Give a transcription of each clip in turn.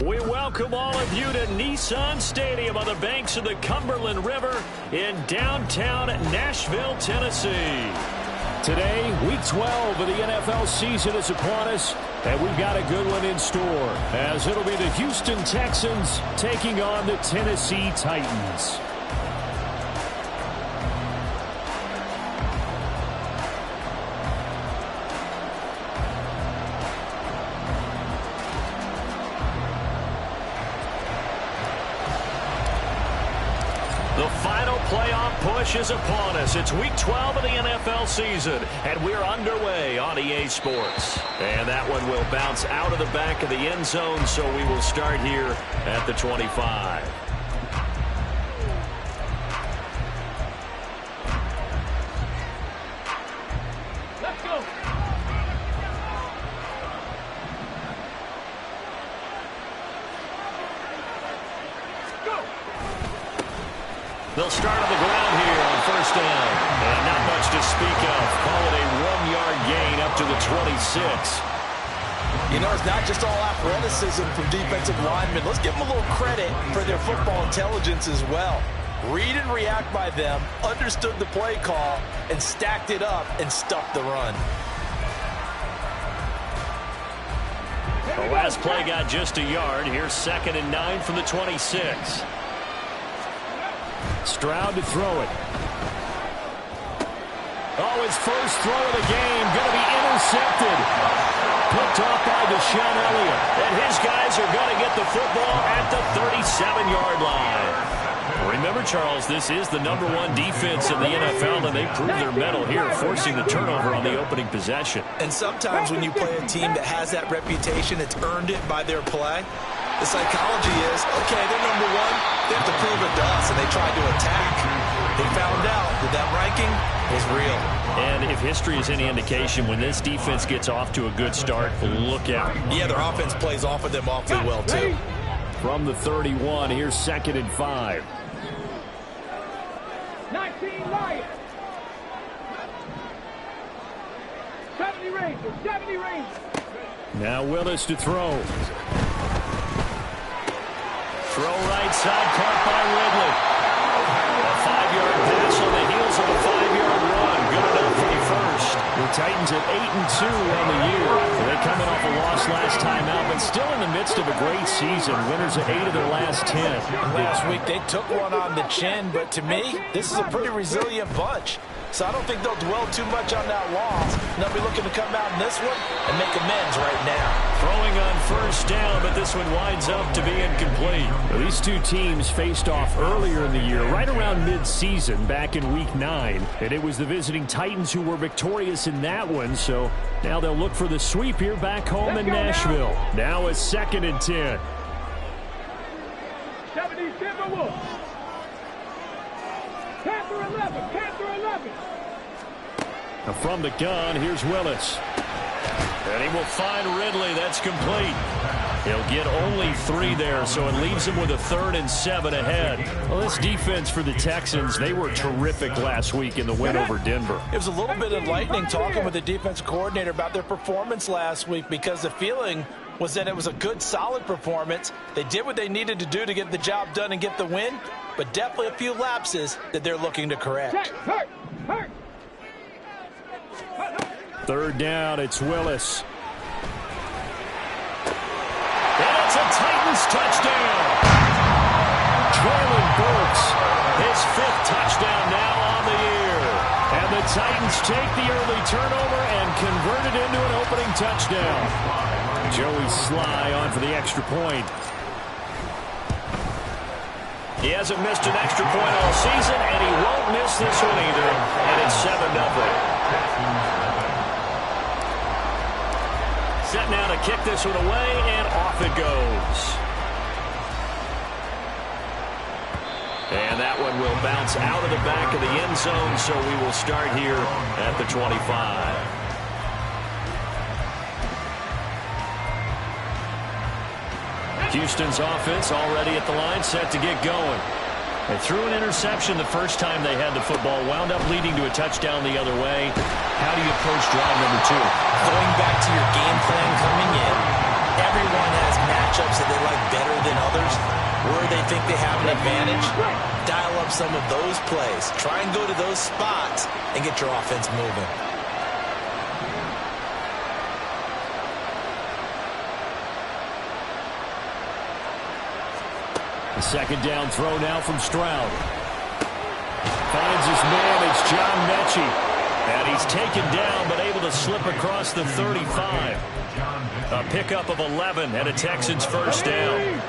We welcome all of you to Nissan Stadium on the banks of the Cumberland River in downtown Nashville, Tennessee. Today, Week 12 of the NFL season is upon us, and we've got a good one in store, as it'll be the Houston Texans taking on the Tennessee Titans. The final playoff push is upon us. It's Week 12 of the NFL season, and we're underway on EA Sports. And that one will bounce out of the back of the end zone, so we will start here at the 25. Let's go. They'll start on the ground here on first down. And not much to speak of. Call it a 1-yard gain up to the 26. You know, it's not just all athleticism from defensive linemen. Let's give them a little credit for their football intelligence as well. Read and react by them, understood the play call, and stacked it up and stuffed the run. The last play got just a yard. Here's 2nd and 9 from the 26. Stroud to throw it. Oh, his first throw of the game going to be intercepted. Picked off by Deshaun Elliott. And his guys are going to get the football at the 37-yard line. Remember, Charles, this is the #1 defense in the NFL, and they prove their mettle here, forcing the turnover on the opening possession. And sometimes when you play a team that has that reputation, it's earned it by their play. The psychology is, okay, they're #1. They have to prove it to us, and they tried to attack. They found out that ranking was real. And if history is any indication, when this defense gets off to a good start, look out. Yeah, their offense plays off of them awfully well, too. From the 31, here's 2nd and 5. 19 Lions. 70 Rangers. 70 Rangers. Now Willis to throw. Throw right side, caught by Ridley. A 5-yard pass on the heels of a 5-yard run. Good enough for the first. The Titans at 8-2 on the year. They coming off a loss last time out, but still in the midst of a great season. Winners of 8 of their last 10. Last week they took one on the chin, but to me, this is a pretty resilient bunch. So I don't think they'll dwell too much on that loss. They'll be looking to come out in this one and make amends right now. Throwing on first down, but this one winds up to be incomplete. Well, these two teams faced off earlier in the year, right around mid-season, back in Week 9. And it was the visiting Titans who were victorious in that one, so now they'll look for the sweep here back home in Nashville. Now a 2nd and 10. 70 Timberwolves. Panther 11. Panther 11. Now from the gun, here's Willis. And he will find Ridley. That's complete. He'll get only 3 there, so it leaves him with a 3rd and 7 ahead. Well, this defense for the Texans, they were terrific last week in the win over Denver. It was a little bit enlightening talking with the defensive coordinator about their performance last week, because the feeling was that it was a good, solid performance. They did what they needed to do to get the job done and get the win, but definitely a few lapses that they're looking to correct. Hurt. 3rd down, it's Willis. And it's a Titans touchdown. Traylon Burks, his 5th touchdown now on the year. And the Titans take the early turnover and convert it into an opening touchdown. Joey Sly on for the extra point. He hasn't missed an extra point all season, and he won't miss this one either. And it's 7-0. Set now to kick this one away, and off it goes. And that one will bounce out of the back of the end zone, so we will start here at the 25. Houston's offense already at the line, set to get going. They threw an interception the first time they had the football, wound up leading to a touchdown the other way. How do you approach drive number 2? Going back to your game plan coming in, Everyone has matchups that they like better than others, where they think they have an advantage. Dial up some of those plays. Try and go to those spots and get your offense moving. The second down throw now from Stroud. Finds his man. It's John Mechie. And he's taken down, but able to slip across the 35. A pickup of 11 and a Texans first down.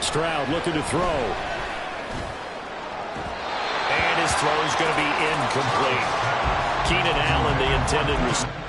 Stroud looking to throw. And his throw is going to be incomplete. Keenan Allen, the intended receiver.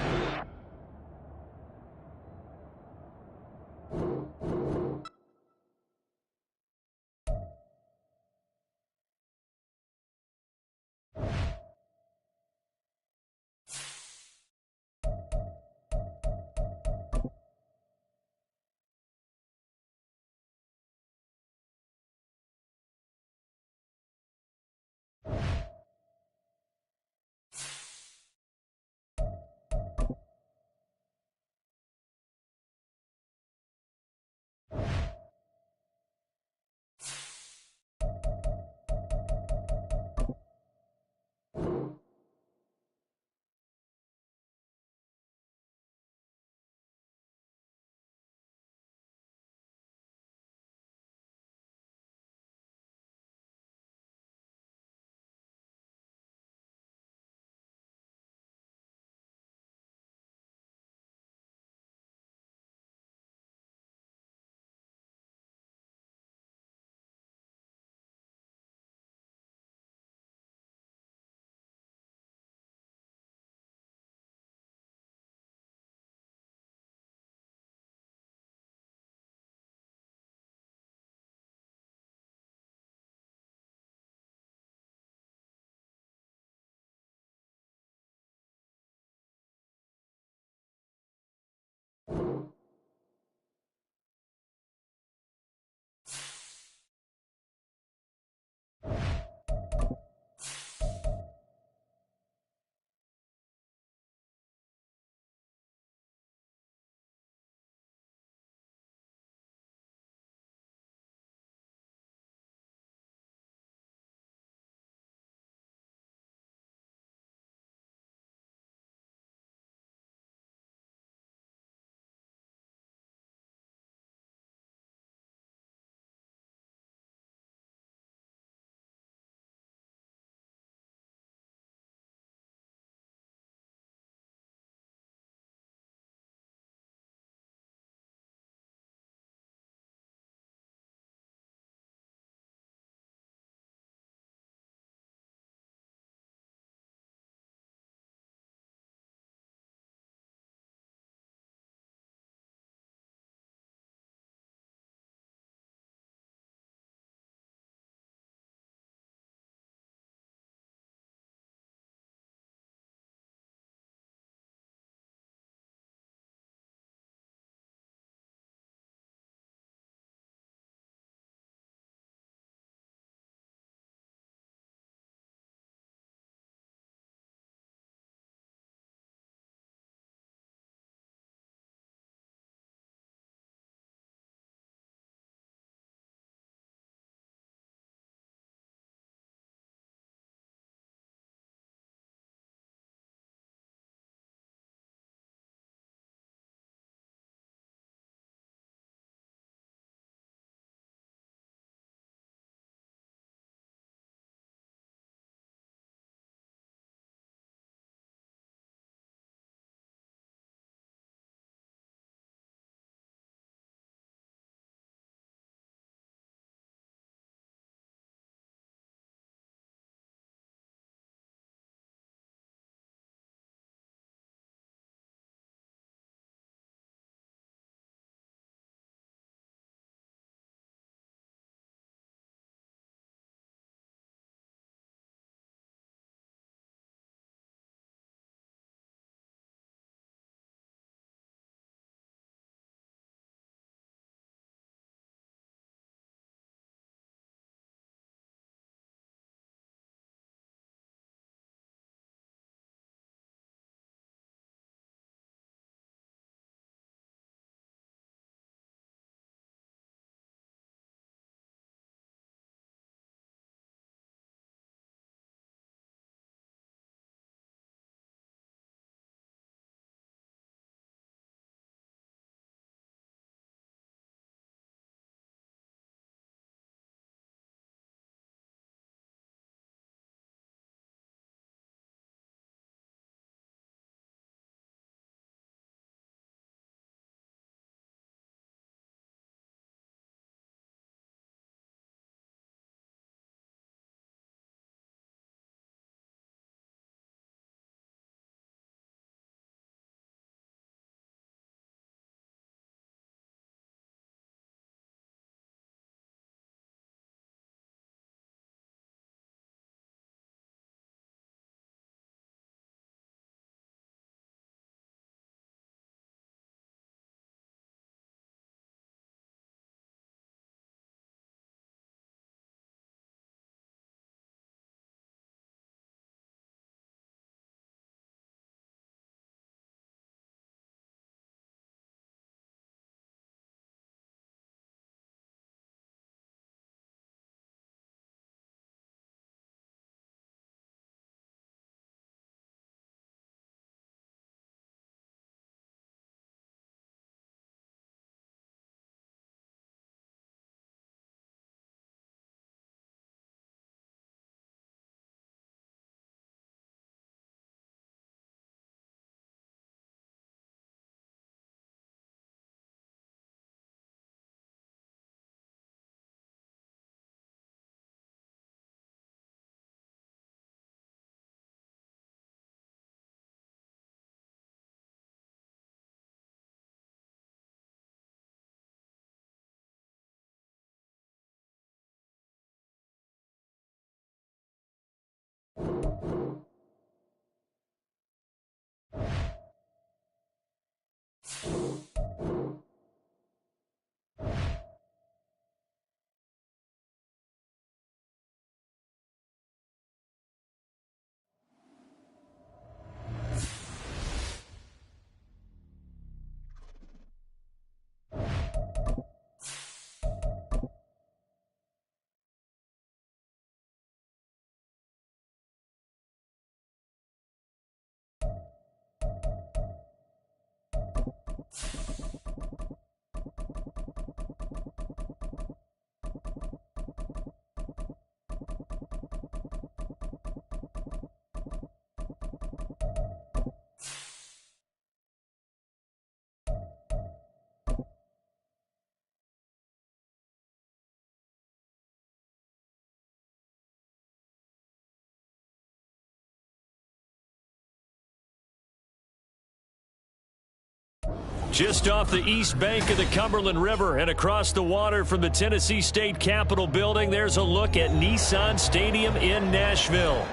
Just off the east bank of the Cumberland River and across the water from the Tennessee State Capitol building, there's a look at Nissan Stadium in Nashville.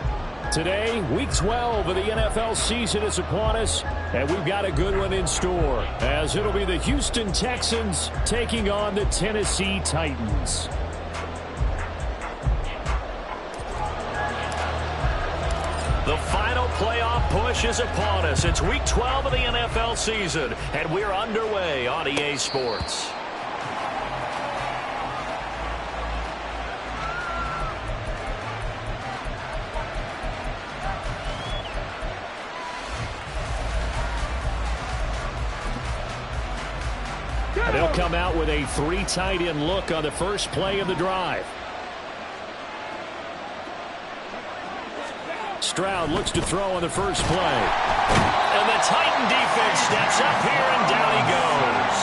Today, Week 12 of the NFL season is upon us, and we've got a good one in store, as it'll be the Houston Texans taking on the Tennessee Titans. The final playoff push is upon us. It's Week 12 of the NFL season, and we're underway on EA Sports. They'll come out with a 3 tight end look on the first play of the drive. Stroud looks to throw on the first play. And the Titan defense steps up here, and down he goes.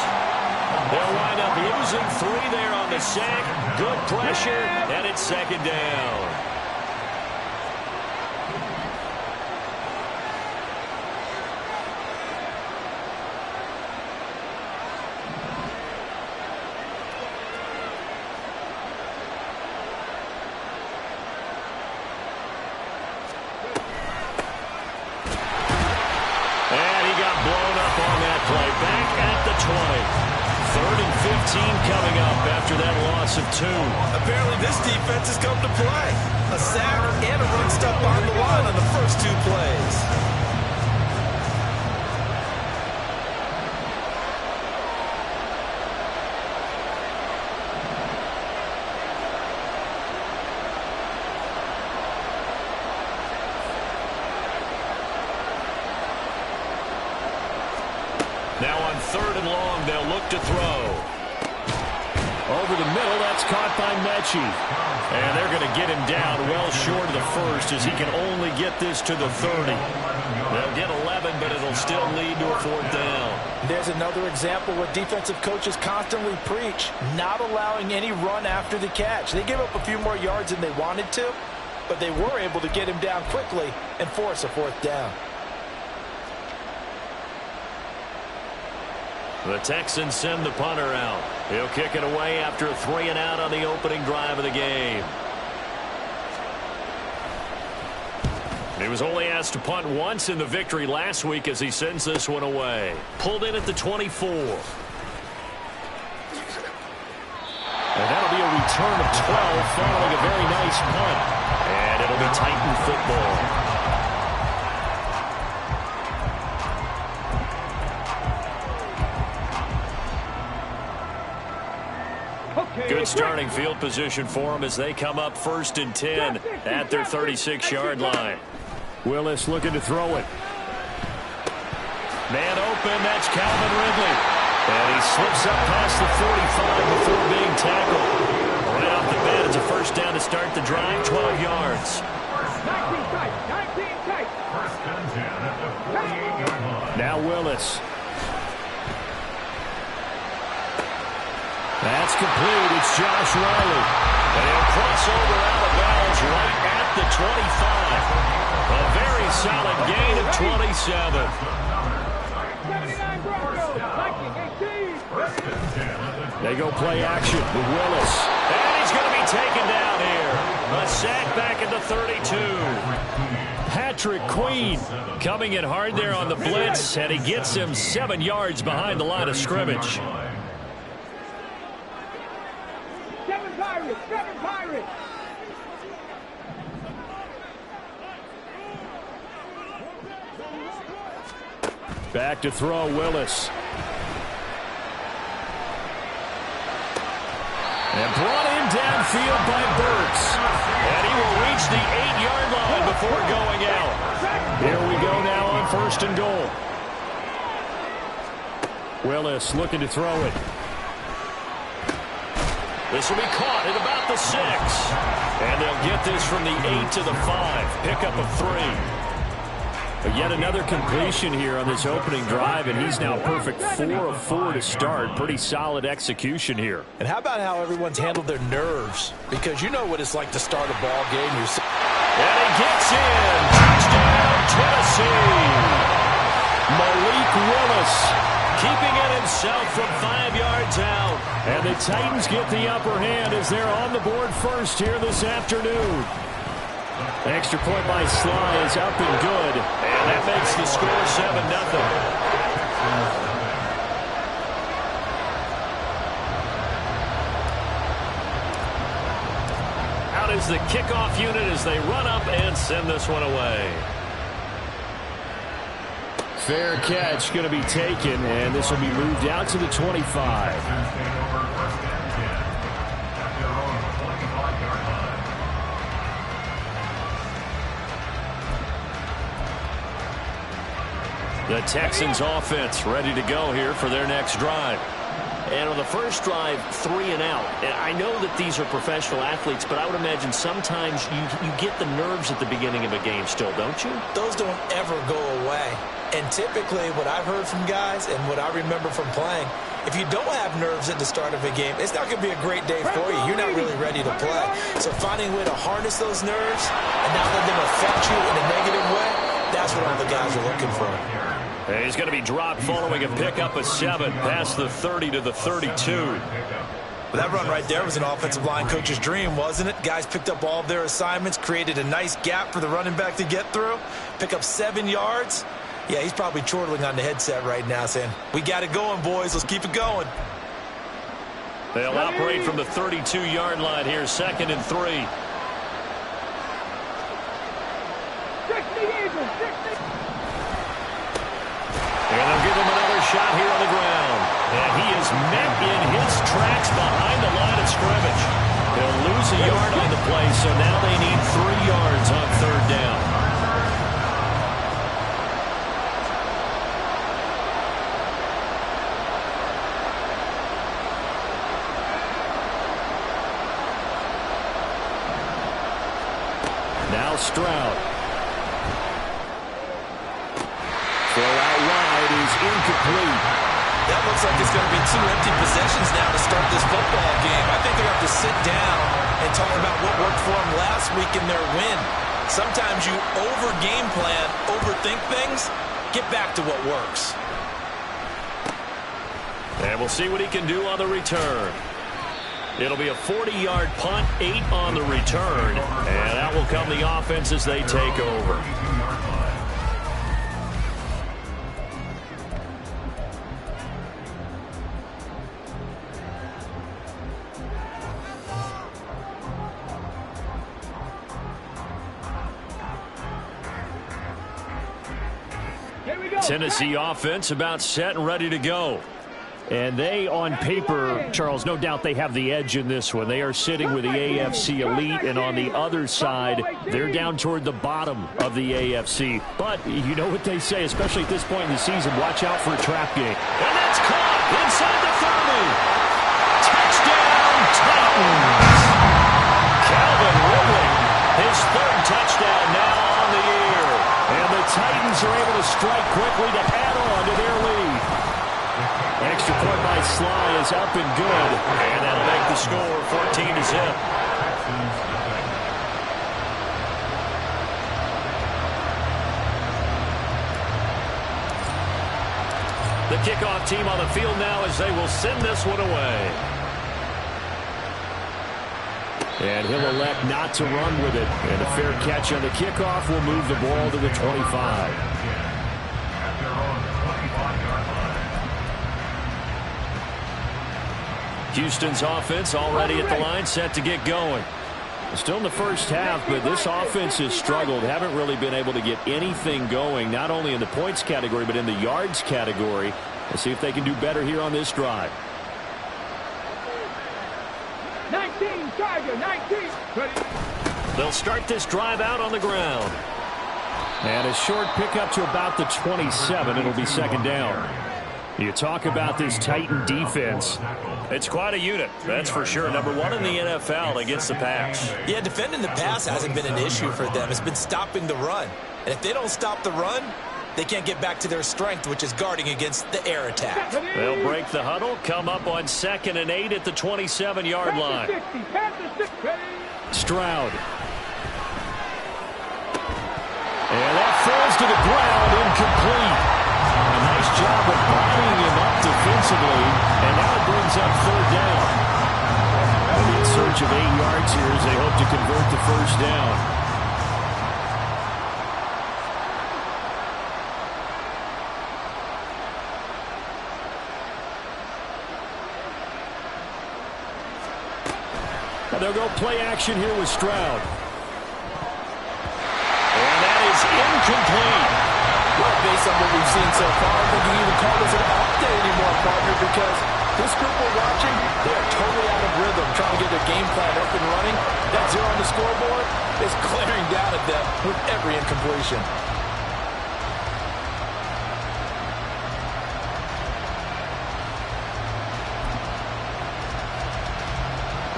They'll wind up losing 3 there on the sack. Good pressure, and it's second down. Coming up after that loss of 2. Apparently this defense has come to play. A sack and a run stop on the line on the first 2 plays. Now on 3rd and long, they'll look to throw. Over the middle, that's caught by Mechie. And they're going to get him down well short of the first, as he can only get this to the 30. They'll get 11, but it'll still lead to a 4th down. There's another example where defensive coaches constantly preach, not allowing any run after the catch. They gave up a few more yards than they wanted to, but they were able to get him down quickly and force a 4th down. The Texans send the punter out. He'll kick it away after a 3 and out on the opening drive of the game. He was only asked to punt once in the victory last week as he sends this one away. Pulled in at the 24. And that'll be a return of 12 following a very nice punt. And it'll be Titan football. Good starting field position for them as they come up 1st and 10 at their 36-yard line. Willis looking to throw it. Man open, that's Calvin Ridley. And he slips up past the 45 before being tackled. Right off the bat, it's a 1st down to start the drive, 12 yards. 19 tight. Now Willis. That's complete. It's Josh Riley. And he'll cross over out of bounds right at the 25. A very solid gain of 27. 79 Broncos. 19-18. They go play action with Willis. And he's going to be taken down here. A sack back at the 32. Patrick Queen coming in hard there on the blitz, and he gets him 7 yards behind the line of scrimmage. 7 Pirates. Back to throw, Willis. And brought in downfield by Burks. And he will reach the 8-yard line before going out. Here we go now on 1st and goal. Willis looking to throw it. This will be caught at about the 6. And they'll get this from the 8 to the 5. Pickup of 3. But yet another completion here on this opening drive, and he's now perfect 4 of 4 to start. Pretty solid execution here. And how about how everyone's handled their nerves? Because you know what it's like to start a ball game. And he gets in. Touchdown, Tennessee. Malik Willis keeping it himself from 5 yards out. And the Titans get the upper hand as they're on the board first here this afternoon. Extra point by Sly is up and good. And that makes the score 7-0. Is the kickoff unit as they run up and send this one away. Fair catch going to be taken, and this will be moved out to the 25. The Texans offense ready to go here for their next drive. And on the first drive, 3 and out. And I know that these are professional athletes, but I would imagine sometimes you get the nerves at the beginning of a game still, don't you? Those don't ever go away. And typically what I've heard from guys and what I remember from playing, if you don't have nerves at the start of a game, it's not going to be a great day for you. You're not really ready to play. So finding a way to harness those nerves and not let them affect you in a negative way, that's what all the guys are looking for. And he's going to be dropped following a pickup of 7 past the 30 to the 32. Well, that run right there was an offensive line coach's dream, wasn't it? Guys picked up all of their assignments, created a nice gap for the running back to get through, pick up 7 yards. Yeah, he's probably chortling on the headset right now saying, we got it going, boys. Let's keep it going. They'll operate from the 32-yard line here, 2nd and 3. 60 Eagles, 60. And they'll give him another shot here on the ground. And he is met in his tracks behind the line of scrimmage. He'll lose a yard on the play, so now they need 3 yards on 3rd down. Now Stroud. Throw out wide is incomplete. That looks like it's going to be 2 empty possessions now to start this football game. I think they're going to have to sit down and talk about what worked for them last week in their win. Sometimes you over-game plan, overthink things, get back to what works. And we'll see what he can do on the return. It'll be a 40-yard punt, 8 on the return. And that will come the offense as they take over. Tennessee offense about set and ready to go. And they, on paper, Charles, no doubt they have the edge in this one. They are sitting with the AFC elite, and on the other side, they're down toward the bottom of the AFC. But you know what they say, especially at this point in the season, watch out for a trap game. And that's caught inside the 30. Touchdown, Titans. Calvin Ridley, his 3rd touchdown now on the year. And the Titans are able to strike quickly to add on to their lead. Extra point by Sly is up and good. And that'll make the score 14-0. The kickoff team on the field now as they will send this one away. And he'll elect not to run with it. And a fair catch on the kickoff will move the ball to the 25. Houston's offense already at the line, set to get going. Still in the first half, but this offense has struggled. Haven't really been able to get anything going, not only in the points category, but in the yards category. Let's see if they can do better here on this drive. 19, Tiger, 19. They'll start this drive out on the ground. And a short pickup to about the 27. It'll be 2nd down. You talk about this Titan defense. It's quite a unit, that's for sure. Number 1 in the NFL against the pass. Yeah, defending the pass hasn't been an issue for them. It's been stopping the run. And if they don't stop the run, they can't get back to their strength, which is guarding against the air attack. They'll break the huddle, come up on 2nd and 8 at the 27-yard line. Stroud. And that falls to the ground, incomplete. A nice job of bodying him up offensively, and now it brings up third down. And in search of 8 yards here as they hope to convert the first down. They'll go play action here with Stroud. And that is incomplete. Well, based on what we've seen so far, I think you can even call this an update anymore, partner, because this group we're watching, they are totally out of rhythm, trying to get their game plan up and running. That 0 on the scoreboard is glaring down at them with every incompletion.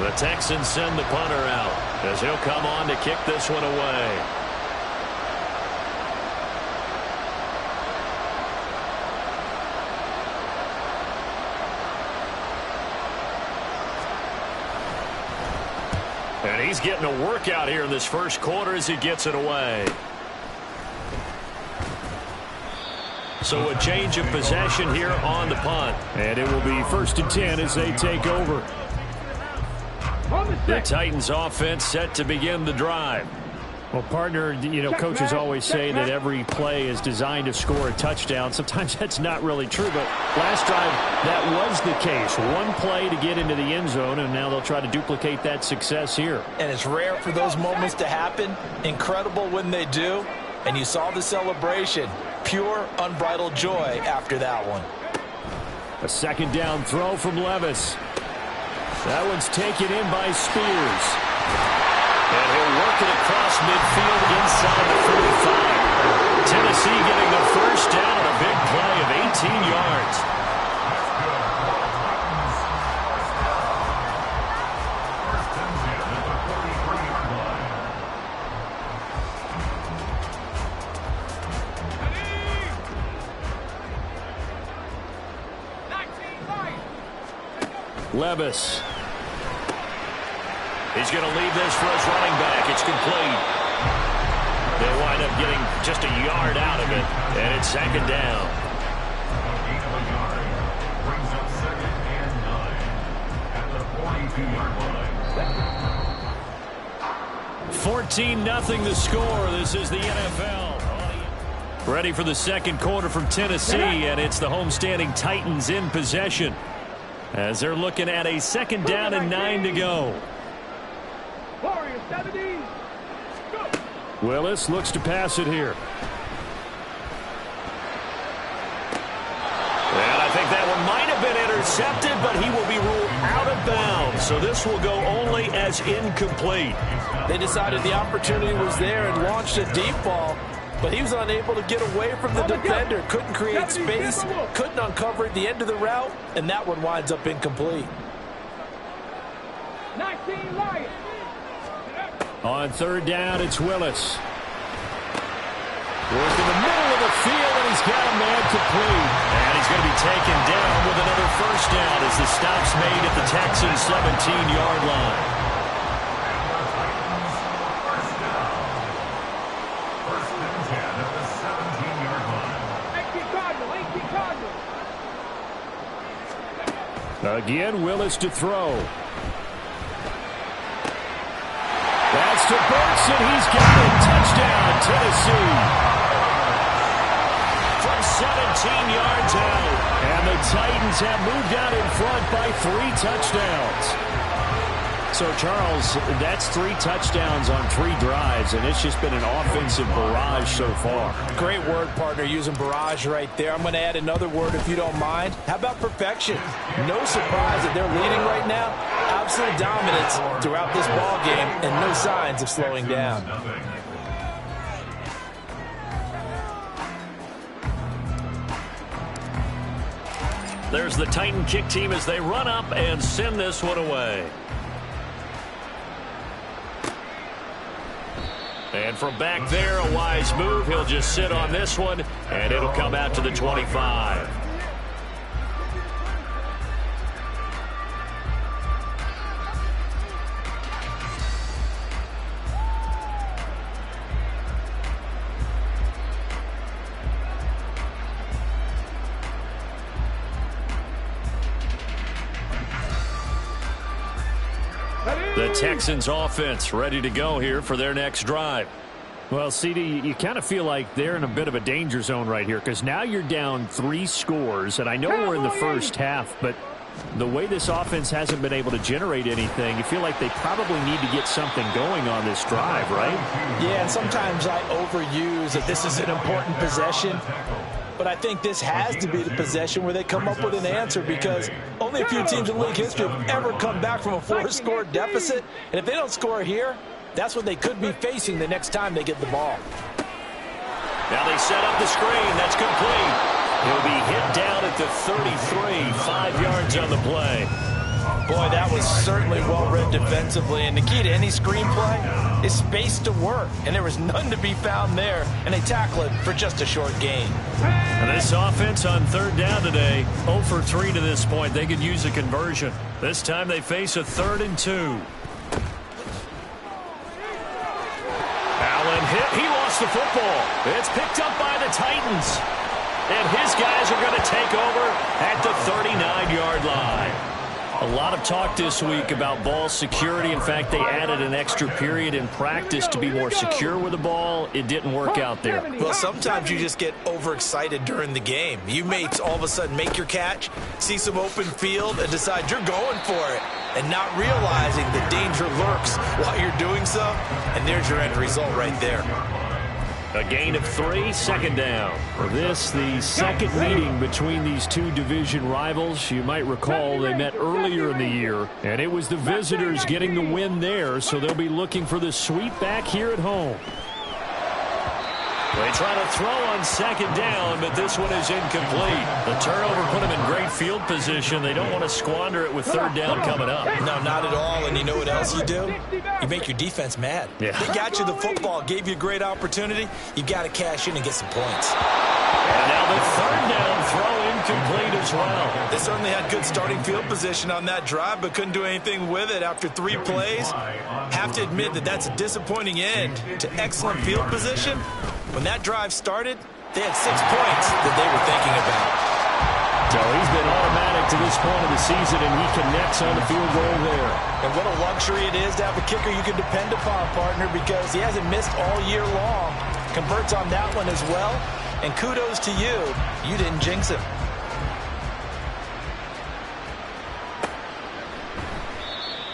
The Texans send the punter out as he'll come on to kick this one away. And he's getting a workout here in this first quarter as he gets it away. So a change of possession here on the punt. And it will be 1st and 10 as they take over. The Titans offense set to begin the drive. Well, partner, you know, coaches always say that every play is designed to score a touchdown. Sometimes that's not really true, but last drive, that was the case. One play to get into the end zone, and now they'll try to duplicate that success here. And it's rare for those moments to happen. Incredible when they do. And you saw the celebration. Pure, unbridled joy after that one. A 2nd down throw from Levis. That one's taken in by Spears. And he'll work it across midfield inside the 45. Tennessee getting the first down on a big play of 18 yards. Levis. He's going to leave this for his running back. It's complete. They'll wind up getting just a yard out of it, and it's 2nd down. Brings up 2nd and 9 at the 42-yard line. 14-0 the score. This is the NFL. Ready for the second quarter from Tennessee, and it's the homestanding Titans in possession as they're looking at a 2nd down and 9 to go. Willis looks to pass it here. And I think that one might have been intercepted, but he will be ruled out of bounds. So this will go only as incomplete. They decided the opportunity was there and launched a deep ball, but he was unable to get away from the defender. Couldn't create space, couldn't uncover at the end of the route, and that one winds up incomplete. 19 Lions. On 3rd down, it's Willis. Work in the middle of the field, and he's got a man complete. And he's going to be taken down with another first down as the stop's made at the Texans' 17-yard line. First and 10 at the 17-yard line. Again, Willis to throw. That's to Burks, and he's got it. Touchdown, Tennessee. From 17 yards out. And the Titans have moved out in front by 3 touchdowns. So, Charles, that's 3 touchdowns on 3 drives, and it's just been an offensive barrage so far. Great word, partner, using barrage right there. I'm going to add another word if you don't mind. How about perfection? No surprise that they're leading right now. Absolute dominance throughout this ball game and no signs of slowing down. There's the Titan kick team as they run up and send this one away. And from back there, a wise move. He'll just sit on this one, and it'll come out to the 25. The Texans offense ready to go here for their next drive. Well, CD, you kind of feel like they're in a bit of a danger zone right here because now you're down 3 scores, and I know we're in the first half, but the way this offense hasn't been able to generate anything, you feel like they probably need to get something going on this drive, right? Yeah, and sometimes I overuse that this is an important possession. But I think this has to be the possession where they come up with an answer because only a few teams in league history have ever come back from a 4-score deficit. And if they don't score here, that's what they could be facing the next time they get the ball. Now they set up the screen. That's complete. He'll be hit down at the 33, 5 yards on the play. Boy, that was certainly well-read defensively. And the key to any screenplay is space to work. And there was none to be found there. And they tackle it for just a short gain. And this offense on 3rd down today, 0 for 3 to this point. They could use a conversion. This time they face a 3rd and 2. Allen hit. He lost the football. It's picked up by the Titans. And his guys are going to take over at the 39-yard line. A lot of talk this week about ball security. In fact, they added an extra period in practice to be more secure with the ball. It didn't work out there. Well, sometimes you just get overexcited during the game. You may all of a sudden make your catch, see some open field, and decide you're going for it, and not realizing the danger lurks while you're doing so. And there's your end result right there. A gain of 3, 2nd down. This, the second meeting between these two division rivals. You might recall they met earlier in the year, and it was the visitors getting the win there, so they'll be looking for the sweep back here at home. They try to throw on 2nd down, but this one is incomplete. The turnover put them in great field position. They don't want to squander it with 3rd down coming up. No, not at all. And you know what else you do? You make your defense mad. Yeah. They got you the football, gave you a great opportunity. You got to cash in and get some points. And now the 3rd down throw incomplete as well. They certainly had good starting field position on that drive, but couldn't do anything with it after 3 plays. Have to admit that that's a disappointing end to excellent field position. When that drive started, they had 6 points that they were thinking about. So he's been automatic to this point of the season, and he connects on the field goal there. And what a luxury it is to have a kicker you can depend upon, partner, because he hasn't missed all year long. Converts on that one as well. And kudos to you. You didn't jinx him.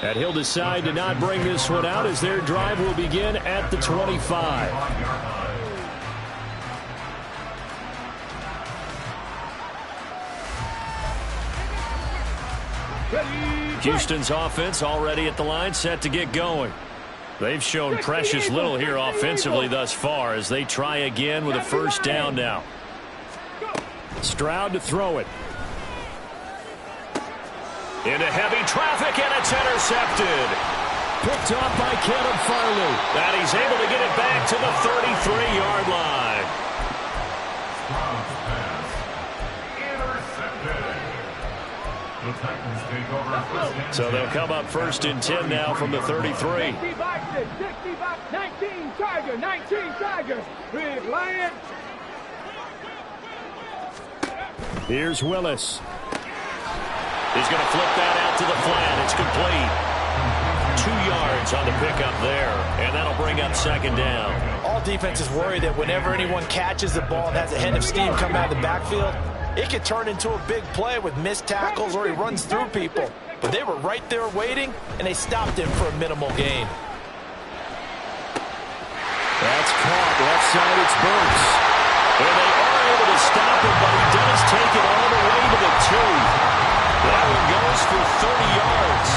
And he'll decide to not bring this one out as their drive will begin at the 25. Houston's offense already at the line, set to get going. They've shown precious little here offensively thus far as they try again with a 1st down now. Stroud to throw it. Into heavy traffic, and it's intercepted. Picked off by Caleb Farley. And he's able to get it back to the 33-yard line. So they'll come up 1st and 10 now from the 33. 19 Tiger, 19 Tiger. Big Lion. Here's Willis. He's going to flip that out to the flat. It's complete. 2 yards on the pickup there, and that'll bring up 2nd down. All defenses worry that whenever anyone catches the ball and has a head of steam coming out of the backfield, it could turn into a big play with missed tackles or he runs through people. But they were right there waiting, and they stopped him for a minimal gain. That's caught. Left side, it's Burks. And they are able to stop him, but he does take it all the way to the 2. That one goes for 30 yards.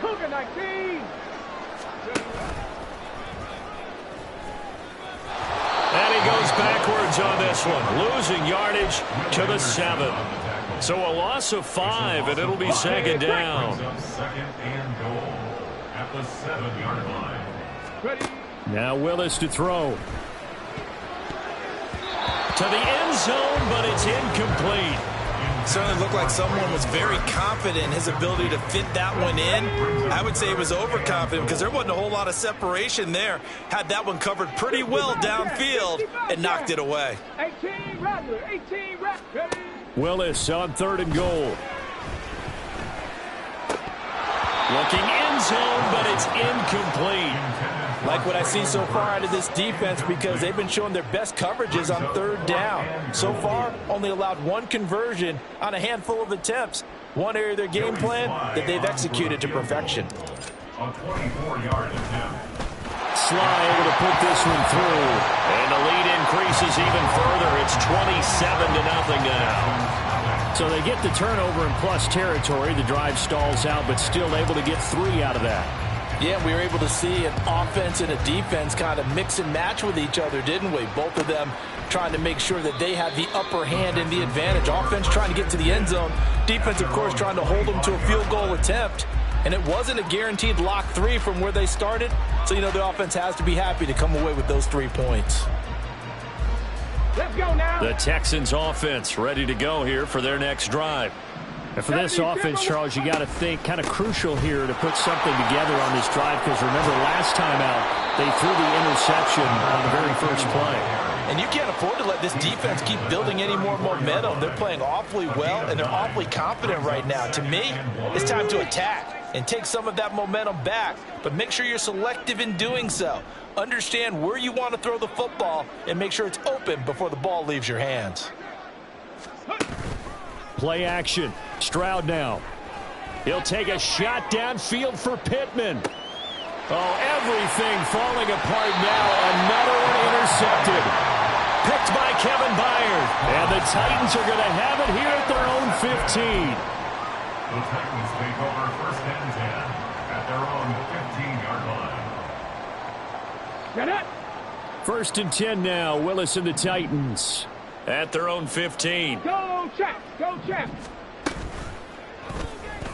Cougar 19. And he goes backwards on this one, losing yardage to the 7. So a loss of 5, and it'll be 2nd down. 2nd and goal at the 7-yard line. Ready. Now Willis to throw. To the end zone, but it's incomplete. Certainly looked like someone was very confident in his ability to fit that one in. I would say he was overconfident because there wasn't a whole lot of separation there. Had that one covered pretty well downfield and knocked it away. 18 Rattler, 18 Rattler. Willis on 3rd and goal. Looking end zone, but it's incomplete. Like what I see so far out of this defense because they've been showing their best coverages on 3rd down. So far, only allowed 1 conversion on a handful of attempts. One area of their game plan that they've executed to perfection. A 24-yard attempt. Sly able to put this one through. And the lead increases even further. It's 27-0 now. So they get the turnover in plus territory. The drive stalls out, but still able to get 3 out of that. Yeah, we were able to see an offense and a defense kind of mix and match with each other, didn't we? Both of them trying to make sure that they had the upper hand and the advantage. Offense trying to get to the end zone. Defense, of course, trying to hold them to a field goal attempt. And it wasn't a guaranteed lock 3 from where they started. So, you know, the offense has to be happy to come away with those 3 points. Let's go now. The Texans offense ready to go here for their next drive. And for this offense, Charles, you got to think kind of crucial here to put something together on this drive because remember last time out they threw the interception on the very first play. And you can't afford to let this defense keep building any more momentum. They're playing awfully well, and they're awfully confident right now. To me, it's time to attack and take some of that momentum back. But make sure you're selective in doing so. Understand where you want to throw the football and make sure it's open before the ball leaves your hands. Play action. Stroud now. He'll take a shot downfield for Pittman. Oh, everything falling apart now. Another one intercepted. Picked by Kevin Byard. And the Titans are going to have it here at their own 15. The Titans take over 1st and 10 at their own 15-yard line. Get it. 1st and 10 now. Willis and the Titans at their own 15. Go, Chaps. Go, Chaps.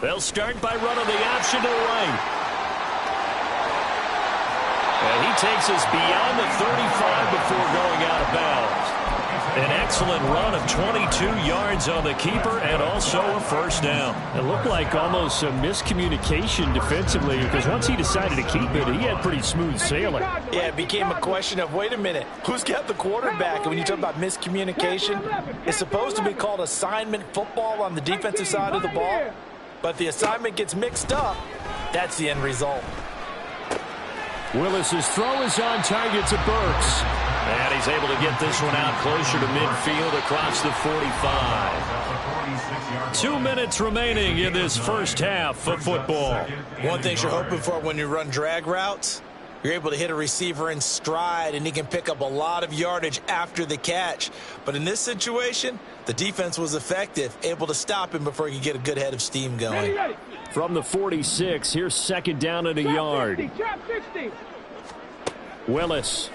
They'll start by running the option to the right. And he takes us beyond the 35 before going out of bounds. An excellent run of 22 yards on the keeper and also a 1st down. It looked like almost a miscommunication defensively because once he decided to keep it, he had pretty smooth sailing. Yeah, it became a question of, wait a minute, who's got the quarterback? And when you talk about miscommunication, it's supposed to be called assignment football on the defensive side of the ball. But the assignment gets mixed up. That's the end result. Willis's throw is on target to Burks. And he's able to get this one out closer to midfield across the 45. 2 minutes remaining in this first half of football. One thing you're hoping for when you run drag routes, you're able to hit a receiver in stride and he can pick up a lot of yardage after the catch. But in this situation, the defense was effective, able to stop him before he could get a good head of steam going. From the 46, here's 2nd down and a yard. 60, 60. Willis.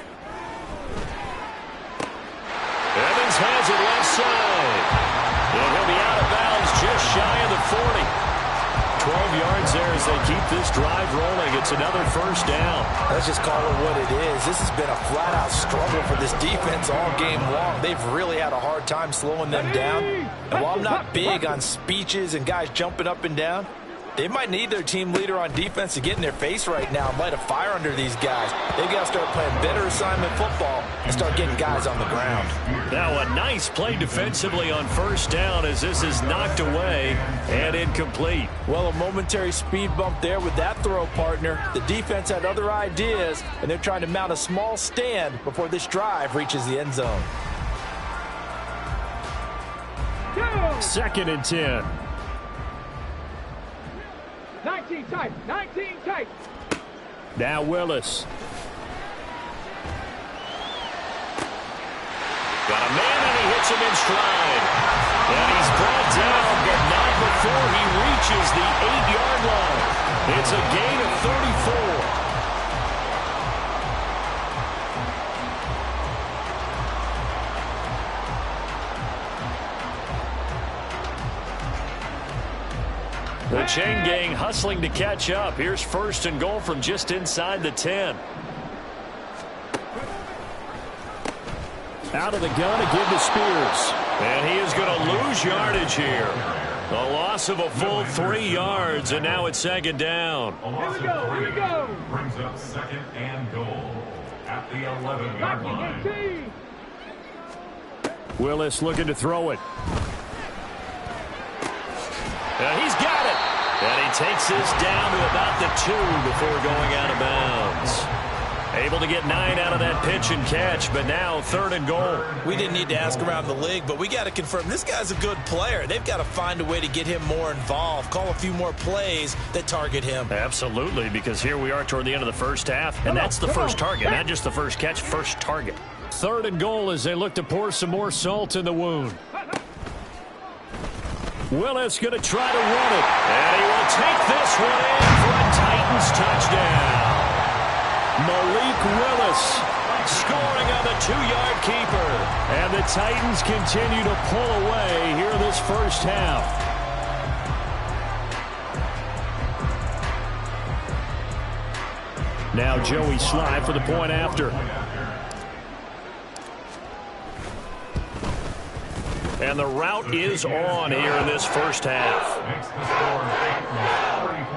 Evans has it left side. And he'll be out of bounds just shy of the 40. 12 yards there as they keep this drive rolling. It's another 1st down. Let's just call it what it is. This has been a flat-out struggle for this defense all game long. They've really had a hard time slowing them down. And while I'm not big on speeches and guys jumping up and down, they might need their team leader on defense to get in their face right now and light a fire under these guys. They've got to start playing better assignment football and start getting guys on the ground. Now a nice play defensively on 1st down as this is knocked away and incomplete. Well, a momentary speed bump there with that throw, partner. The defense had other ideas, and they're trying to mount a small stand before this drive reaches the end zone. 2nd and 10. 19 tight. 19 tight. Now Willis. Got a man and he hits him in stride. And he's brought down, but not before he reaches the 8-yard line. It's a gain of 34. The chain gang hustling to catch up. Here's 1st and goal from just inside the 10. Out of the gun to give to Spears. And he is going to lose yardage here. A loss of a full 3 yards, and now it's second down. Here we go. Brings up 2nd and goal at the 11-yard line. 18. Willis looking to throw it. And he's got it. And he takes this down to about the 2 before going out of bounds. Able to get 9 out of that pitch and catch, but now 3rd and goal. We didn't need to ask around the league, but we got to confirm this guy's a good player. They've got to find a way to get him more involved, call a few more plays that target him. Absolutely, because here we are toward the end of the first half, and that's the first target, not just the first catch, first target. 3rd and goal as they look to pour some more salt in the wound. Willis going to try to run it. And he will take this one in for a Titans touchdown. Malik Willis scoring on the 2-yard keeper. And the Titans continue to pull away here in this first half. Now Joey Slye for the point after. And the route is on here in this first half. Makes the score 8-34.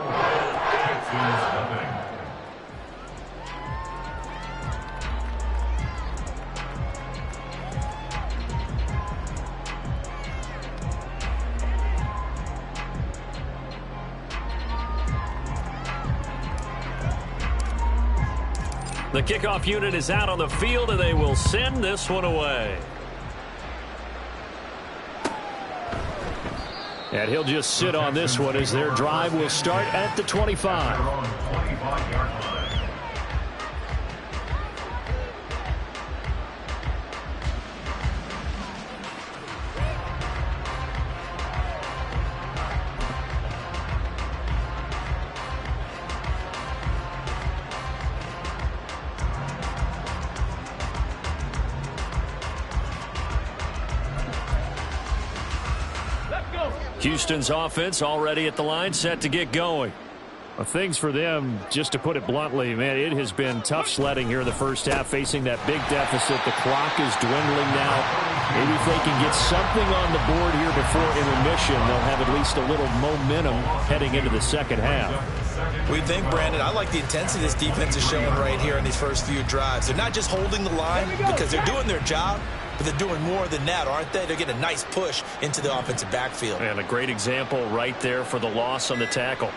The kickoff unit is out on the field, and they will send this one away. And he'll just sit on this one as their drive will start at the 25. Houston's offense already at the line, set to get going. Well, things for them, just to put it bluntly, man, it has been tough sledding here in the first half, facing that big deficit. The clock is dwindling now. Maybe if they can get something on the board here before intermission, they'll have at least a little momentum heading into the second half. We think, Brandon, I like the intensity this defense is showing right here in these first few drives. They're not just holding the line because they're doing their job, but they're doing more than that, aren't they? They're getting a nice push into the offensive backfield. And a great example right there for the loss on the tackle.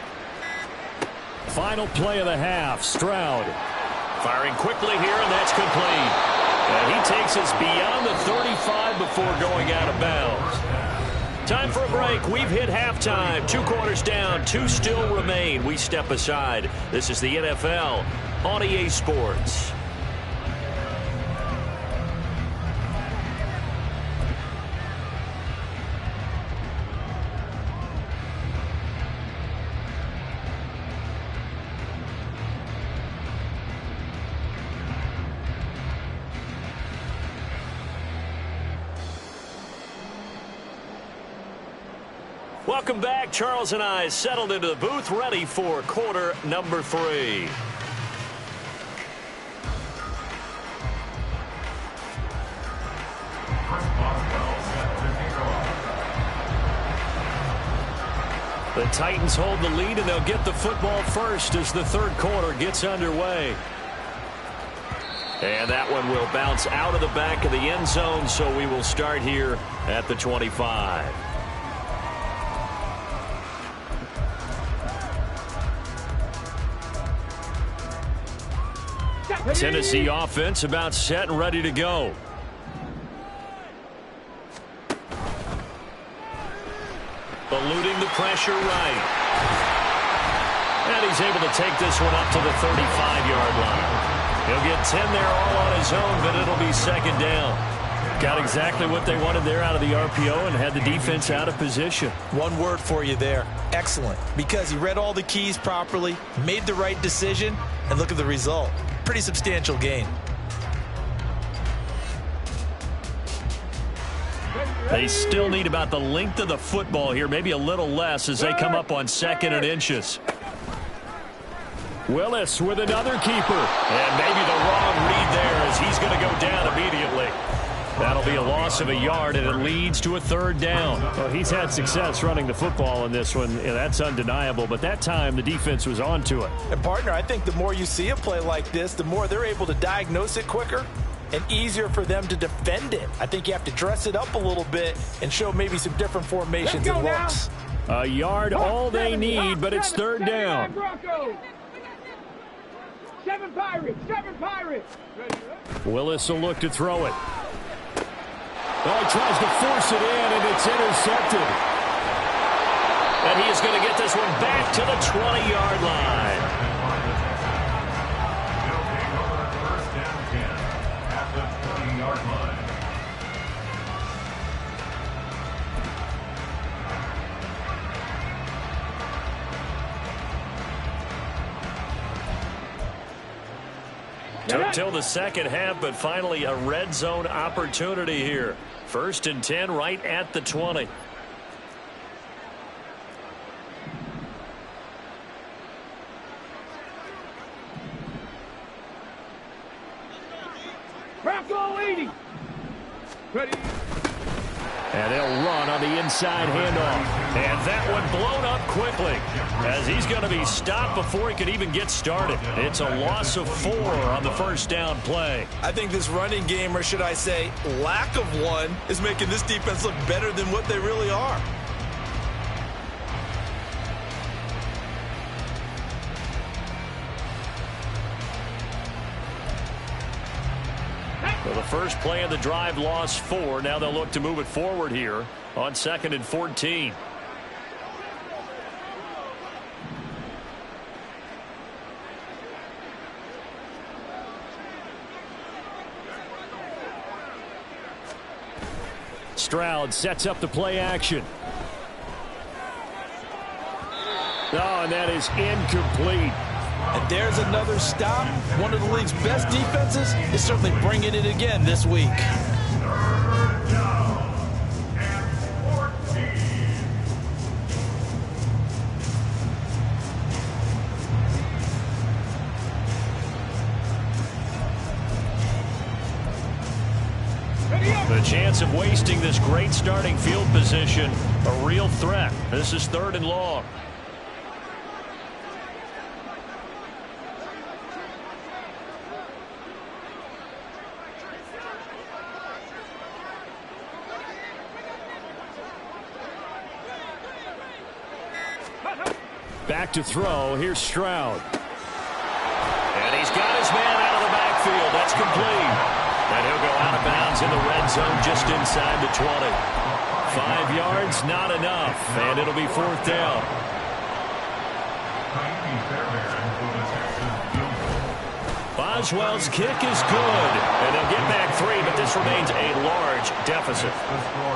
Final play of the half, Stroud. Firing quickly here, and that's complete. And he takes us beyond the 35 before going out of bounds. Time for a break. We've hit halftime. 2 quarters down, 2 still remain. We step aside. This is the NFL on EA Sports. Welcome back. Charles and I settled into the booth, ready for quarter number 3. The Titans hold the lead, and they'll get the football first as the third quarter gets underway. And that one will bounce out of the back of the end zone, so we will start here at the 25. Tennessee offense about set and ready to go. Eluding the pressure right. And he's able to take this one up to the 35-yard line. He'll get 10 there all on his own, but it'll be second down. Got exactly what they wanted there out of the RPO and had the defense out of position. One word for you there. Excellent. Because he read all the keys properly, made the right decision, and look at the result. Pretty substantial gain. They still need about the length of the football here, maybe a little less as they come up on 2nd and inches. Willis with another keeper. And maybe the wrong read there as he's going to go down immediately. That'll be a loss of a yard, and it leads to a third down. Well, he's had success running the football in this one. Yeah, that's undeniable, but that time the defense was on to it. And, partner, I think the more you see a play like this, the more they're able to diagnose it quicker and easier for them to defend it. I think you have to dress it up a little bit and show maybe some different formations and looks. A yard, all they need, but it's third down. 7 Pirates, 7 Pirates. Willis will look to throw it. Oh, he tries to force it in, and it's intercepted. And he is going to get this one back to the 20-yard line. They'll take over first and 10 at the 20-yard line. Took till the second half, but finally a red zone opportunity here. First and 10 right at the 20. Bronco 80. Ready. And they'll run on the inside handoff. And that one blown up quickly as he's going to be stopped before he could even get started. It's a loss of 4 on the first down play. I think this running game, or should I say lack of one, is making this defense look better than what they really are. Well, the first play of the drive lost 4. Now they'll look to move it forward here on 2nd and 14. Stroud sets up the play action. Oh, and that is incomplete. And there's another stop. One of the league's best defenses is certainly bringing it again this week. Third down and 14. The chance of wasting this great starting field position, a real threat. This is 3rd and long. Back to throw. Here's Stroud. And he's got his man out of the backfield. That's complete. And he'll go out of bounds in the red zone just inside the 20. 5 yards, not enough. And it'll be 4th down. Tyree Fairbairn for the Texas field goal. Boswell's kick is good. And they'll get back 3, but this remains a large deficit.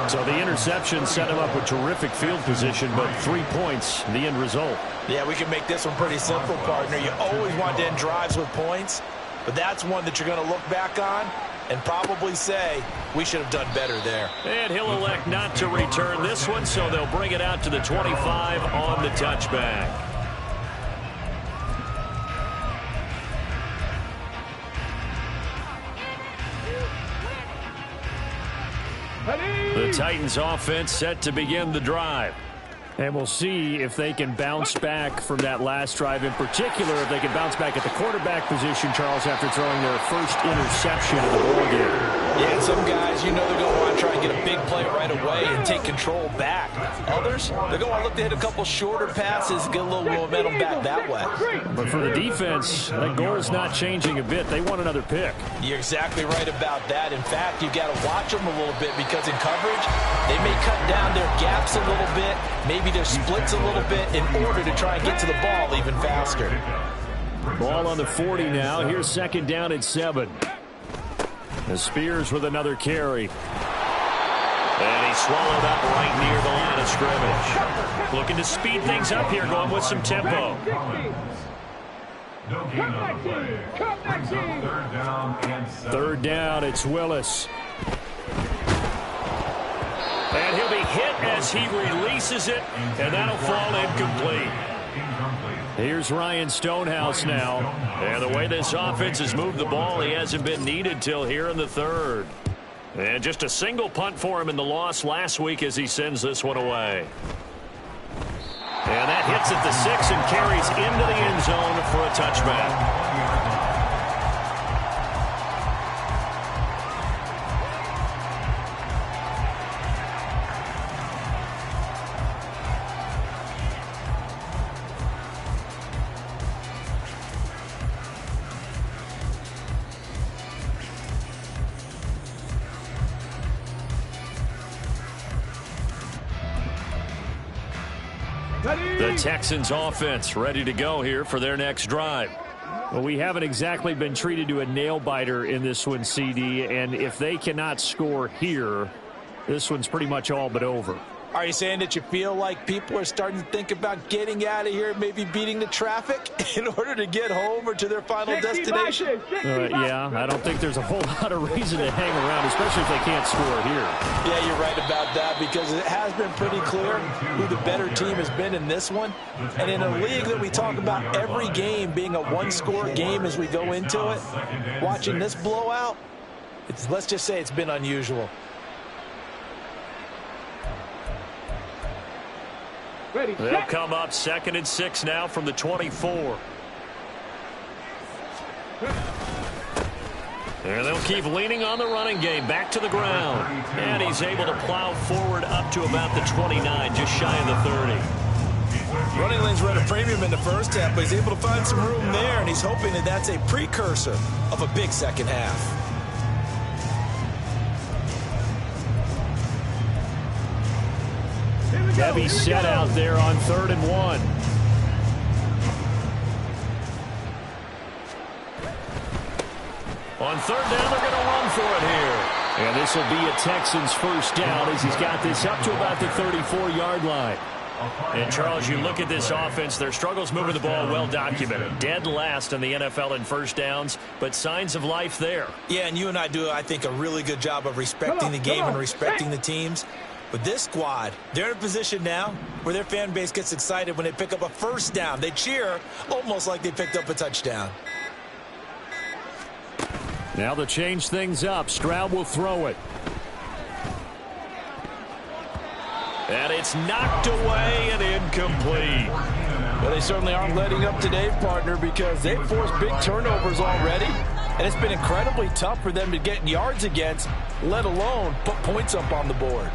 So the interception set him up with terrific field position, but 3 points, the end result. Yeah, we can make this one pretty simple, partner. You always want to end drives with points, but that's one that you're going to look back on and probably say, we should have done better there. And he'll elect not to return this one, so they'll bring it out to the 25 on the touchback. The Titans offense set to begin the drive. And we'll see if they can bounce back from that last drive, in particular if they can bounce back at the quarterback position, Charles, after throwing their first interception of the ballgame. Yeah, and some guys, you know they're going to want to try and get a big play right away and take control back. Others, they're going to want to look to hit a couple shorter passes, get a little momentum back that way. But for the defense, that goal is not changing a bit. They want another pick. You're exactly right about that. In fact, you've got to watch them a little bit because in coverage, they may cut down their gaps a little bit, maybe their splits a little bit in order to try and get to the ball even faster. Ball on the 40 now. Here's 2nd down at 7. The Spears with another carry. And he's swallowed up right near the line of scrimmage. Looking to speed things up here, going with some tempo. No gain on the play. Brings up 3rd down and 7. 3rd down, it's Willis. And he'll be hit as he releases it, and that'll fall incomplete. Here's Ryan Stonehouse now. And the way this offense has moved the ball, he hasn't been needed till here in the 3rd. And just a single punt for him in the loss last week as he sends this one away. And that hits at the 6 and carries into the end zone for a touchback. The Texans offense ready to go here for their next drive. Well, we haven't exactly been treated to a nail-biter in this one, CD, and if they cannot score here, this one's pretty much all but over. Are you saying that you feel like people are starting to think about getting out of here, maybe beating the traffic in order to get home or to their final destination? Yeah, I don't think there's a whole lot of reason to hang around, especially if they can't score here. Yeah, you're right about that because it has been pretty clear who the better team has been in this one. And in a league that we talk about every game being a one-score game as we go into it, watching this blowout, let's just say it's been unusual. They'll come up 2nd and 6 now from the 24. And they'll keep leaning on the running game back to the ground. And he's able to plow forward up to about the 29, just shy of the 30. Running lanes were at a premium in the first half, but he's able to find some room there, and he's hoping that that's a precursor of a big second half. Heavy set out there on 3rd and 1. On 3rd down, they're going to run for it here. And this will be a Texans first down as he's got this up to about the 34-yard line. And, Charles, you look at this offense, their struggles moving the ball well documented. Dead last in the NFL in first downs, but signs of life there. Yeah, and you and I do, I think, a really good job of respecting the game and respecting the teams. But this squad, they're in a position now where their fan base gets excited when they pick up a first down. They cheer almost like they picked up a touchdown. Now to change things up, Stroud will throw it. And it's knocked away and incomplete. Well, they certainly aren't letting up today, partner, because they've forced big turnovers already. And it's been incredibly tough for them to get yards against, let alone put points up on the board.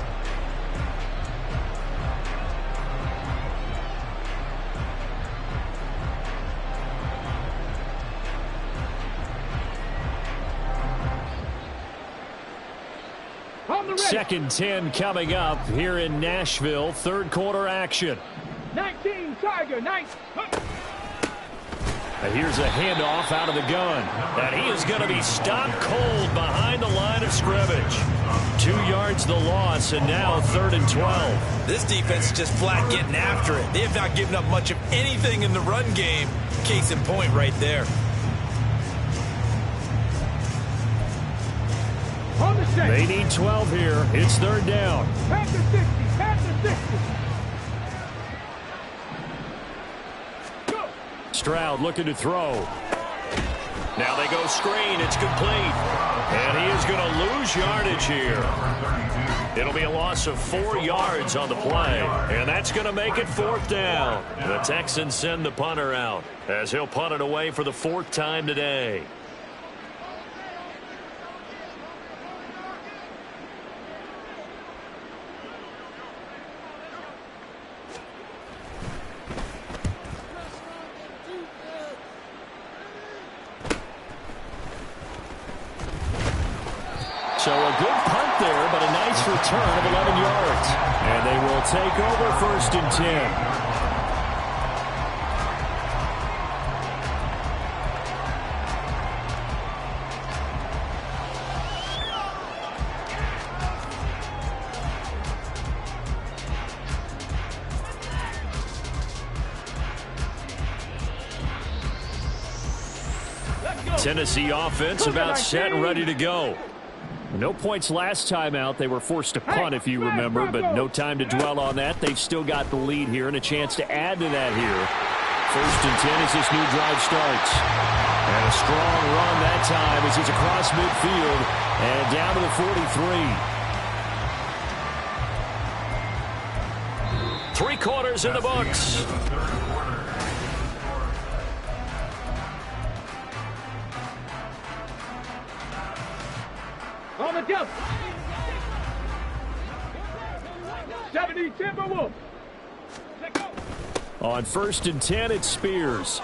Second 10 coming up here in Nashville. Third quarter action. 19, Tiger, nice. Here's a handoff out of the gun. And he is going to be stopped cold behind the line of scrimmage. 2 yards the loss, and now 3rd and 12. This defense is just flat getting after it. They have not given up much of anything in the run game. Case in point right there. They need 12 here. It's 3rd down. Past the 60, past the 60. Go. Stroud looking to throw. Now they go screen. It's complete. And he is going to lose yardage here. It'll be a loss of 4 yards on the play. And that's going to make it 4th down. The Texans send the punter out as he'll punt it away for the 4th time today. So a good punt there, but a nice return of 11 yards. And they will take over 1st and 10. Tennessee offense about set and ready to go. No points last time out. They were forced to punt, if you remember, but no time to dwell on that. They've still got the lead here and a chance to add to that here. 1st and 10 as this new drive starts. And a strong run that time as he's across midfield and down to the 43. 3 quarters in the books. On the jump. 70 Timberwolves. On 1st and 10, it's Spears.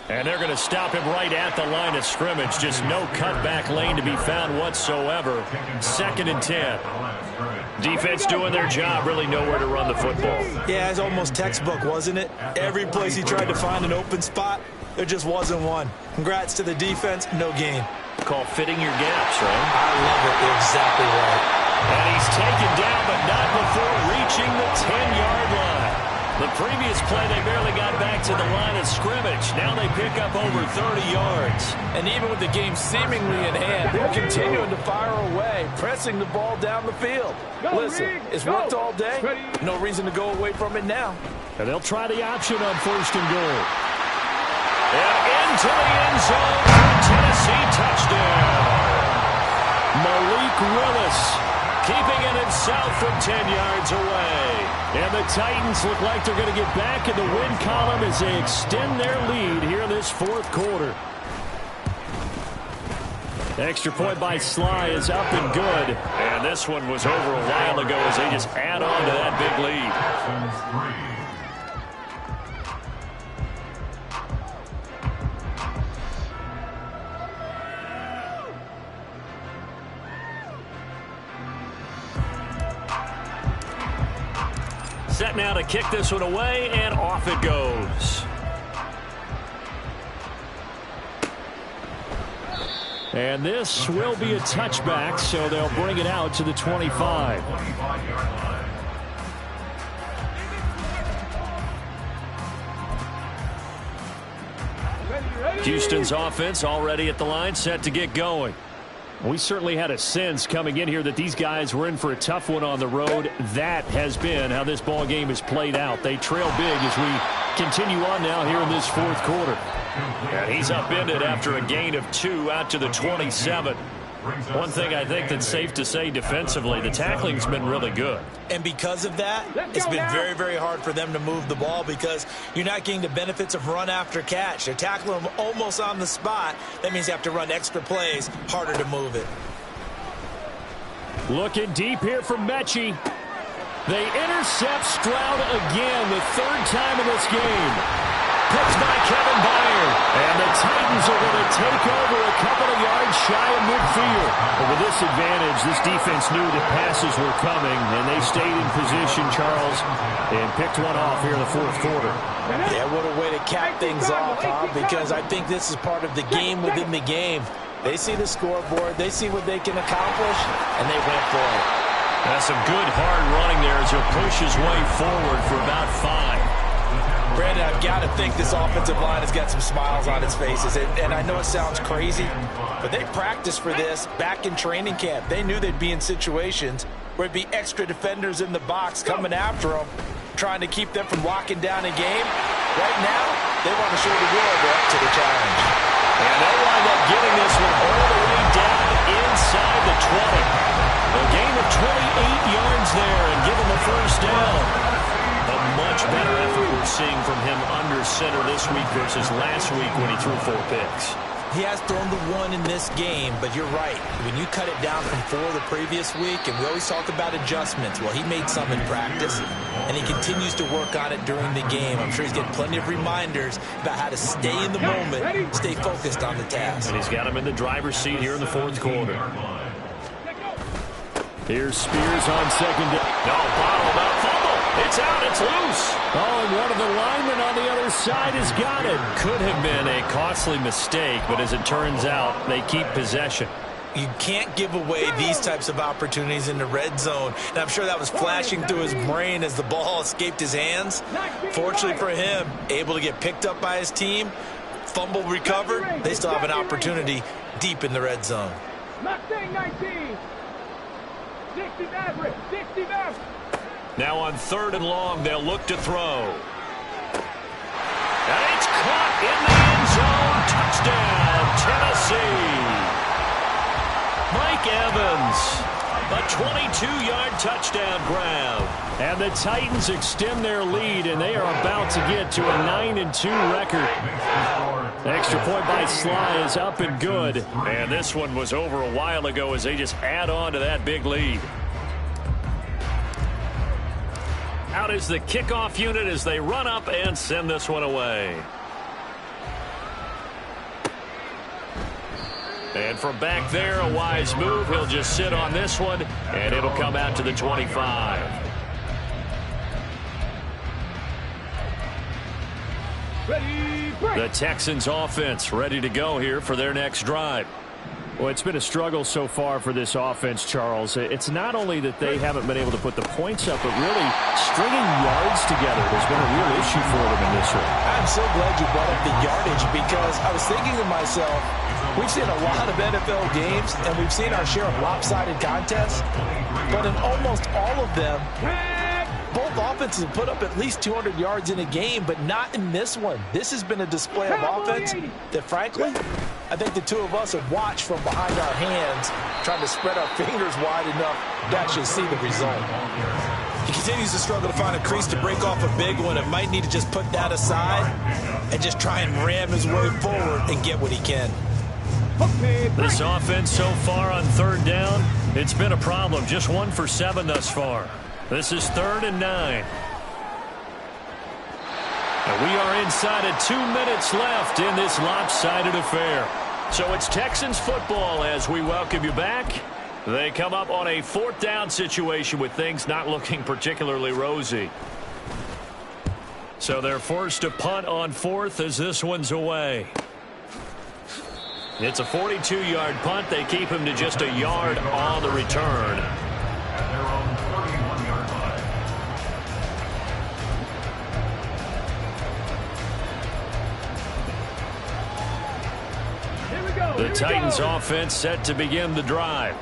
And they're going to stop him right at the line of scrimmage. Just no cutback lane to be found whatsoever. 2nd and 10. Defense doing their job, really nowhere to run the football. Yeah, it's almost textbook, wasn't it? Every place he tried to find an open spot, there just wasn't one. Congrats to the defense, no gain. Call fitting your gaps, right? I love it. Exactly right. And he's taken down, but not before reaching the 10-yard line. The previous play, they barely got back to the line of scrimmage. Now they pick up over 30 yards. And even with the game seemingly in hand, they're continuing to fire away, pressing the ball down the field. Listen, it's worked all day. No reason to go away from it now. And they'll try the option on 1st and goal. And into the end zone for a Tennessee touchdown. Malik Willis keeping it himself from 10 yards away. And the Titans look like they're going to get back in the win column as they extend their lead here in this 4th quarter. Extra point by Sly is up and good. And this one was over a while ago as they just add on to that big lead. Set now to kick this one away, and off it goes. And this will be a touchback, so they'll bring it out to the 25. Houston's offense already at the line, set to get going. We certainly had a sense coming in here that these guys were in for a tough one on the road. That has been how this ball game has played out. They trail big as we continue on now here in this 4th quarter. And he's upended after a gain of 2 out to the 27. One thing I think that's safe to say defensively, the tackling's been really good. And because of that, it's been very, very hard for them to move the ball because you're not getting the benefits of run after catch. They're tackling them almost on the spot. That means you have to run extra plays, harder to move it. Looking deep here from Mechie. They intercept Stroud again, the 3rd time in this game. Picked by Kevin Byard. And the Titans are going to take over a couple of yards shy of midfield. But with this advantage, this defense knew that passes were coming, and they stayed in position, Charles, and picked one off here in the 4th quarter. Yeah, what a way to cap things off, huh? Because I think this is part of the game within the game. They see the scoreboard, they see what they can accomplish, and they went for it. That's some good hard running there as he'll push his way forward for about 5. Brandon, I've got to think this offensive line has got some smiles on its faces. And I know it sounds crazy, but they practiced for this back in training camp. They knew they'd be in situations where it'd be extra defenders in the box coming after them, trying to keep them from locking down a game. Right now, they want to show the world they're up to the challenge. And they'll wind up getting this one all the way down inside the 20. A gain of 28 yards there and give them a 1st down. A much better effort we're seeing from him under center this week versus last week when he threw 4 picks. He has thrown the 1 in this game, but you're right. When you cut it down from 4 the previous week, and we always talk about adjustments, well, he made some in practice, and he continues to work on it during the game. I'm sure he's getting plenty of reminders about how to stay in the moment, stay focused on the task. And he's got him in the driver's seat here in the 4th quarter. Here's Spears on 2nd down. No, bottled up fumble. It's out. It's loose. Oh, and one of the linemen on the other side has got it. Could have been a costly mistake, but as it turns out, they keep possession. You can't give away these types of opportunities in the red zone. And I'm sure that was flashing through his brain as the ball escaped his hands. Fortunately for him, able to get picked up by his team, fumble recovered. They still have an opportunity deep in the red zone. Mustang 19. 60 Maverick. 60 Maverick. Now on 3rd and long, they'll look to throw. And it's caught in the end zone. Touchdown, Tennessee. Mike Evans, a 22-yard touchdown grab. And the Titans extend their lead, and they are about to get to a 9-2 record. Extra point by Sly is up and good. And this one was over a while ago as they just add on to that big lead. Out is the kickoff unit as they run up and send this one away. And from back there, a wise move. He'll just sit on this one, and it'll come out to the 25. The Texans offense ready to go here for their next drive. Well, it's been a struggle so far for this offense, Charles. It's not only that they haven't been able to put the points up, but really stringing yards together has been a real issue for them in this one. I'm so glad you brought up the yardage because I was thinking to myself, we've seen a lot of NFL games, and we've seen our share of lopsided contests, but in almost all of them, both offenses have put up at least 200 yards in a game, but not in this one. This has been a display of offense that, frankly, I think the two of us have watched from behind our hands, trying to spread our fingers wide enough to actually see the result. He continues to struggle to find a crease to break off a big one. It might need to just put that aside and just try and ram his way forward and get what he can. This offense so far on third down, it's been a problem. Just 1 for 7 thus far. This is 3rd and 9. And we are inside of 2 minutes left in this lopsided affair. So it's Texans football as we welcome you back. They come up on a 4th down situation with things not looking particularly rosy. So they're forced to punt on 4th as this one's away. It's a 42-yard punt. They keep him to just a yard on the return. At their own 41-yard line. Here we go. The Titans offense set to begin the drive.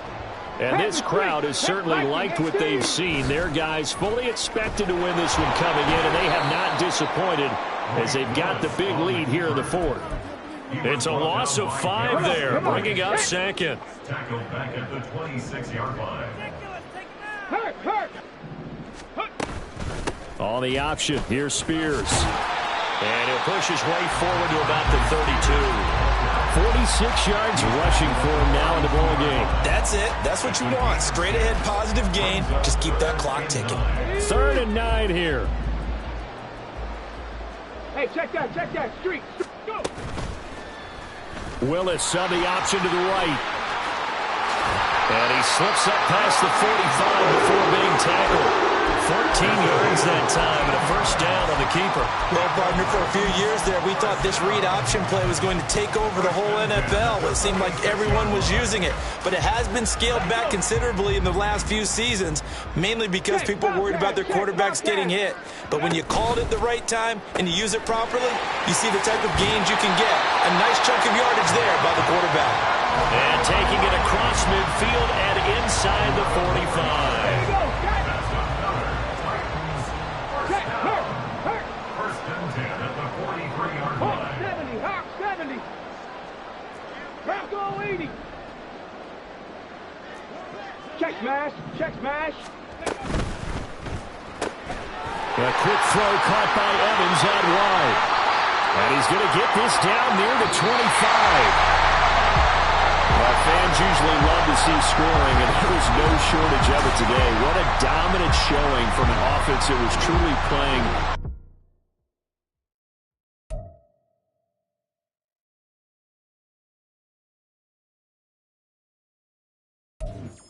And this crowd has certainly liked what they've seen. Their guys fully expected to win this one coming in, and they have not disappointed as they've got the big lead here in the 4th. It's a loss of 5 there, bringing up 2nd. Tackled back at the 26-yard line. On the option, here's Spears. And he'll push his way forward to about the 32. 46 yards rushing for him now in the ball game. That's it. That's what you want. Straight ahead positive gain. Just keep that clock ticking. 3rd and 9 here. Hey, check that. Street. Go. Willis on the option to the right. And he slips up past the 45 before being tackled. 14 yards that time and a first down on the keeper. Well, partner, for a few years there, we thought this read option play was going to take over the whole NFL. It seemed like everyone was using it. But it has been scaled back considerably in the last few seasons, mainly because people worried about their quarterbacks getting hit. But when you call it at the right time and you use it properly, you see the type of gains you can get. A nice chunk of yardage there by the quarterback. And taking it across midfield and inside the 45. First and 10 at the 43-yard line. Hawk 70. Bronco 80. Check smash. A quick throw caught by Evans out wide. And he's going to get this down near the 25. Well, fans usually love to see scoring, and there was no shortage of it today. What a dominant showing from an offense that was truly playing